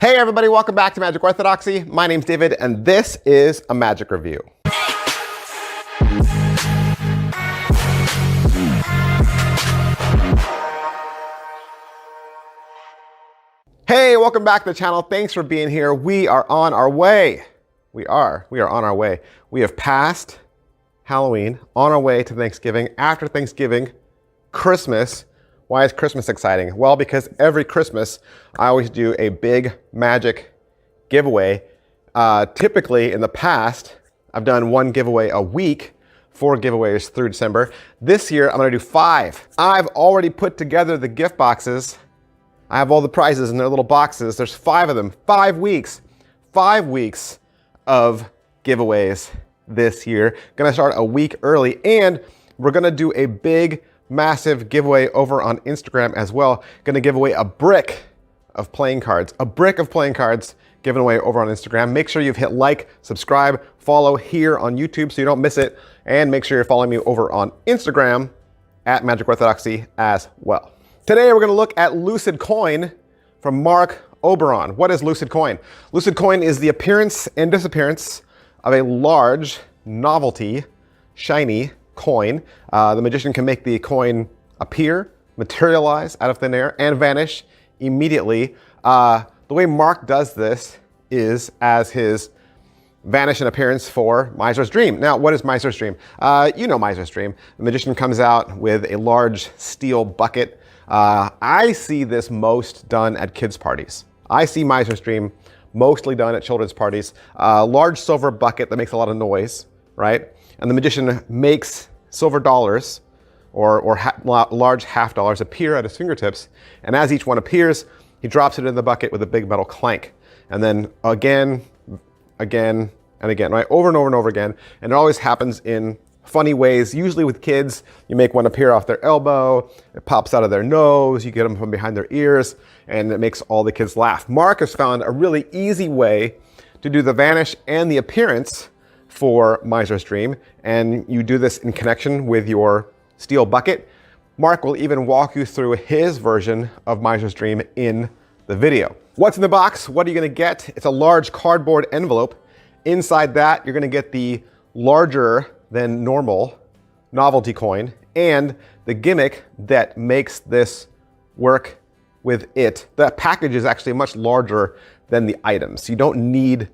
Hey everybody, welcome back to Magic Orthodoxy. My name's David and this is a magic review. Hey, welcome back to the channel. Thanks for being here. We are on our way. We are on our way. We have passed Halloween, on our way to Thanksgiving. After Thanksgiving, Christmas. Why is Christmas exciting? Well, because every Christmas, I always do a big magic giveaway. Typically, in the past, I've done one giveaway a week, 4 giveaways through December. This year, I'm gonna do 5. I've already put together the gift boxes. I have all the prizes in their little boxes. There's 5 of them, 5 weeks. 5 weeks of giveaways this year. Gonna start a week early, and we're gonna do a big, massive giveaway over on Instagram as well. Gonna give away a brick of playing cards. A brick of playing cards given away over on Instagram. Make sure you've hit like, subscribe, follow here on YouTube so you don't miss it. And make sure you're following me over on Instagram at Magic Orthodoxy as well. Today we're gonna look at Lucid Coin from Marc Oberon. What is Lucid Coin? Lucid Coin is the appearance and disappearance of a large, novelty, shiny coin. The magician can make the coin appear, materialize out of thin air, and vanish immediately. The way Marc does this is as his vanish and appearance for Miser's Dream. Now, what is Miser's Dream? You know Miser's Dream. The magician comes out with a large steel bucket. I see this most done at kids' parties. I see Miser's Dream mostly done at children's parties. Large silver bucket that makes a lot of noise, right? And the magician makes silver dollars or large half dollars appear at his fingertips. And as each one appears, he drops it in the bucket with a big metal clank. And then again, and again, right? Over and over and over again. And it always happens in funny ways. Usually with kids, you make one appear off their elbow, it pops out of their nose, you get them from behind their ears, and it makes all the kids laugh. Marc has found a really easy way to do the vanish and the appearance for Miser's Dream, and you do this in connection with your steel bucket. Marc will even walk you through his version of Miser's Dream in the video. What's in the box? What are you gonna get? It's a large cardboard envelope. Inside that, you're gonna get the larger than normal novelty coin and the gimmick that makes this work with it. The package is actually much larger than the items. You don't need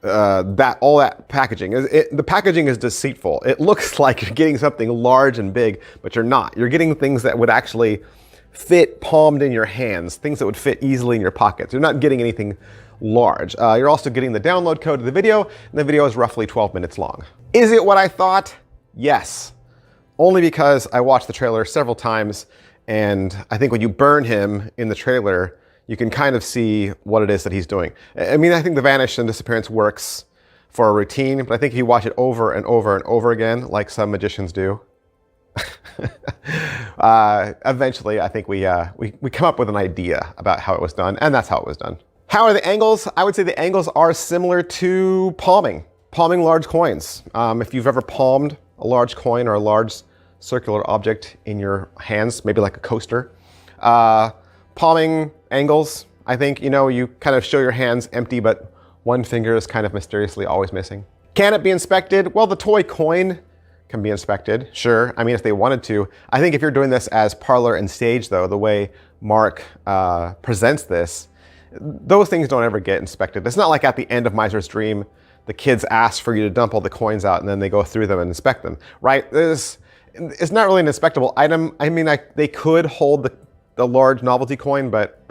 all that packaging. The packaging is deceitful. It looks like you're getting something large and big, but you're not. You're getting things that would actually fit palmed in your hands, things that would fit easily in your pockets. You're not getting anything large. You're also getting the download code to the video, and the video is roughly 12 minutes long. Is it what I thought? Yes. Only because I watched the trailer several times, and I think when you burn him in the trailer, you can kind of see what it is that he's doing. I mean, I think the vanish and disappearance works for a routine, but I think if you watch it over and over and over again, like some magicians do, eventually I think we come up with an idea about how it was done, and that's how it was done. How are the angles? I would say the angles are similar to palming large coins. If you've ever palmed a large coin or a large circular object in your hands, maybe like a coaster, palming angles, I think, you kind of show your hands empty, but one finger is kind of mysteriously always missing. Can it be inspected? Well, the toy coin can be inspected, sure. I mean, if they wanted to. I think if you're doing this as parlor and stage, though, the way Marc presents this, those things don't ever get inspected. It's not like at the end of Miser's Dream, the kids ask for you to dump all the coins out and then they go through them and inspect them, right? It's not really an inspectable item. I mean, they could hold the large novelty coin, but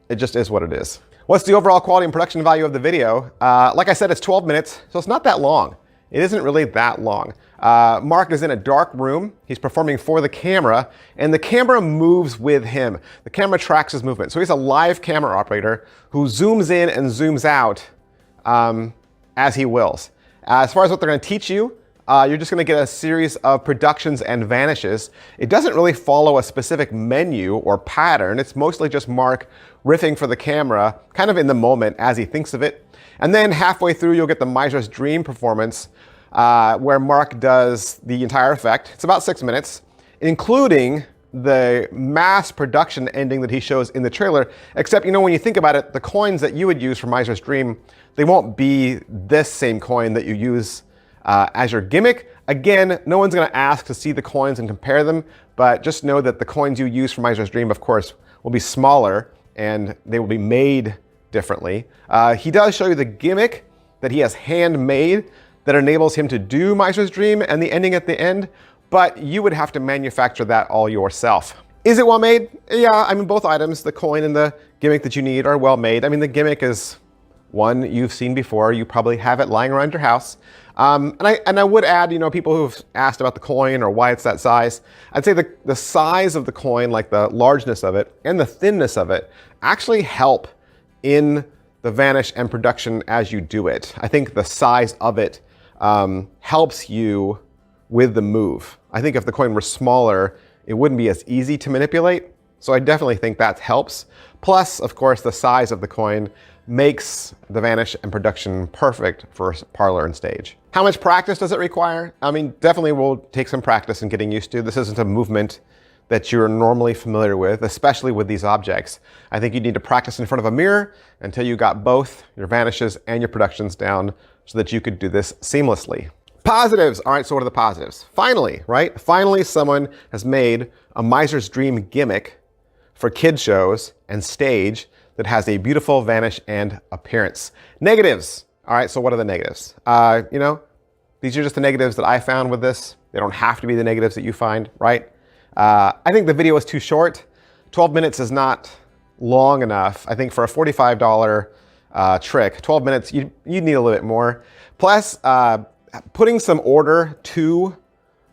it just is what it is. What's the overall quality and production value of the video? Like I said, it's 12 minutes, so it's not that long. It isn't really that long. Marc is in a dark room. He's performing for the camera, and the camera moves with him. The camera tracks his movement. So he's a live camera operator who zooms in and zooms out as he wills. As far as what they're gonna teach you, you're just gonna get a series of productions and vanishes. It doesn't really follow a specific menu or pattern. It's mostly just Marc riffing for the camera, kind of in the moment as he thinks of it. And then halfway through, you'll get the Miser's Dream performance, where Marc does the entire effect. It's about 6 minutes, including the mass production ending that he shows in the trailer, except, you know, when you think about it, the coins that you would use for Miser's Dream, they won't be this same coin that you use as your gimmick. Again, no one's going to ask to see the coins and compare them, but just know that the coins you use for Miser's Dream, of course, will be smaller and they will be made differently. He does show you the gimmick that he has handmade that enables him to do Miser's Dream and the ending at the end, but you would have to manufacture that all yourself. Is it well made? Yeah, I mean, both items, the coin and the gimmick that you need, are well made. I mean, the gimmick is one you've seen before. You probably have it lying around your house. And I would add, you know, people who've asked about the coin or why it's that size, I'd say the size of the coin, like the largeness of it and the thinness of it, actually help in the vanish and production as you do it. I think the size of it helps you with the move. I think if the coin were smaller, it wouldn't be as easy to manipulate. So I definitely think that helps. Plus, of course, the size of the coin makes the vanish and production perfect for parlor and stage. How much practice does it require? I mean, definitely will take some practice in getting used to. This isn't a movement that you're normally familiar with, especially with these objects. I think you need to practice in front of a mirror until you got both your vanishes and your productions down so that you could do this seamlessly. Positives. All right, so what are the positives? Finally, right? Finally, someone has made a Miser's Dream gimmick for kid shows and stage that has a beautiful vanish and appearance. Negatives. All right, so what are the negatives? You know, these are just the negatives that I found with this. They don't have to be the negatives that you find, right? I think the video is too short. 12 minutes is not long enough. I think for a $45 trick, 12 minutes, you need a little bit more. Plus, putting some order to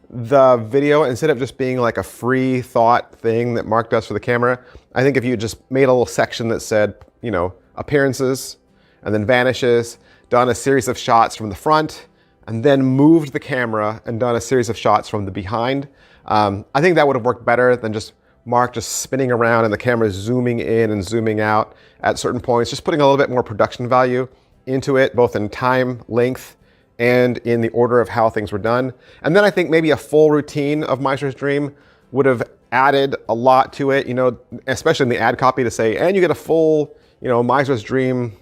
the video instead of just being like a free thought thing that Marc does for the camera. I think if you just made a little section that said, you know, appearances and then vanishes, done a series of shots from the front, and then moved the camera and done a series of shots from the behind, I think that would have worked better than just Marc just spinning around and the camera zooming in and zooming out at certain points, just putting a little bit more production value into it, both in time, length, and in the order of how things were done. And then I think maybe a full routine of Miser's Dream would have added a lot to it, you know, especially in the ad copy to say, and you get a full, you know, Miser's Dream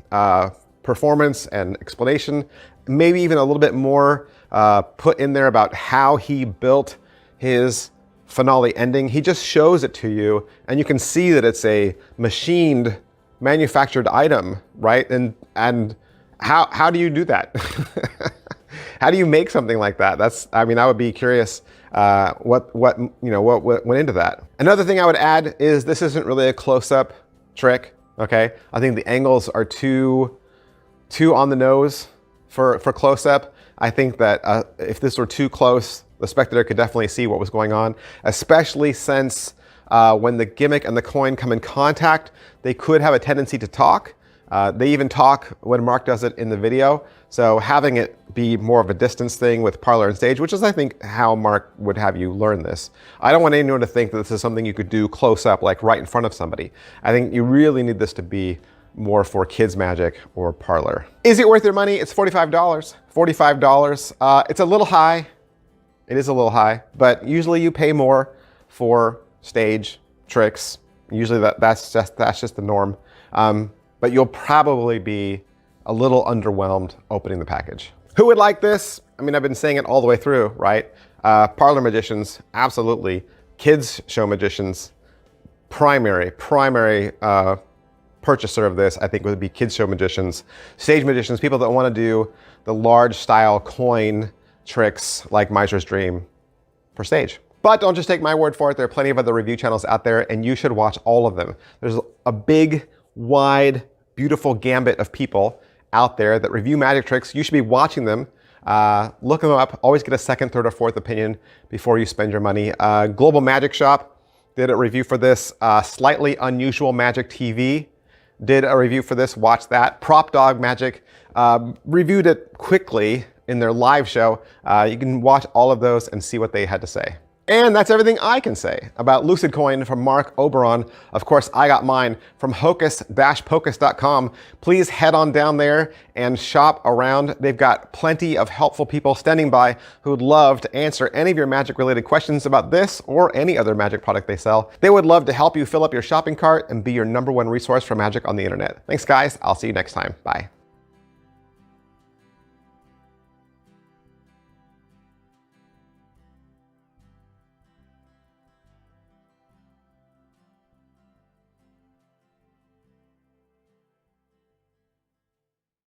performance and explanation. Maybe even a little bit more put in there about how he built his finale ending. He just shows it to you and you can see that it's a machined, manufactured item, right? And how do you do that? How do you make something like that? I mean, I would be curious what went into that. Another thing I would add is this isn't really a close-up trick, okay? I think the angles are too on the nose for close-up. I think that if this were too close, the spectator could definitely see what was going on, especially since when the gimmick and the coin come in contact, they could have a tendency to talk. They even talk when Marc does it in the video. So having it be more of a distance thing with parlor and stage, which is I think how Marc would have you learn this. I don't want anyone to think that this is something you could do close up, like right in front of somebody. I think you really need this to be more for kids magic or parlor. Is it worth your money? It's $45. $45. It's a little high. It is a little high, but usually you pay more for stage tricks. Usually that's just the norm. But you'll probably be a little underwhelmed opening the package. Who would like this? I mean, I've been saying it all the way through, right? Parlor magicians, absolutely. Kids show magicians, primary purchaser of this, I think, would be kids show magicians. Stage magicians, people that want to do the large style coin tricks like Miser's Dream for stage. But don't just take my word for it. There are plenty of other review channels out there and you should watch all of them. There's a big, wide, beautiful gambit of people out there that review magic tricks. You should be watching them. Look them up. Always get a second, third, or fourth opinion before you spend your money. Global Magic Shop did a review for this. Slightly Unusual Magic TV did a review for this. Watch that. Prop Dog Magic reviewed it quickly in their live show. You can watch all of those and see what they had to say. And that's everything I can say about Lucid Coin from Marc Oberon. Of course, I got mine from hocus-pocus.com. Please head on down there and shop around. They've got plenty of helpful people standing by who would love to answer any of your magic related questions about this or any other magic product they sell. They would love to help you fill up your shopping cart and be your #1 resource for magic on the internet. Thanks guys, I'll see you next time. Bye.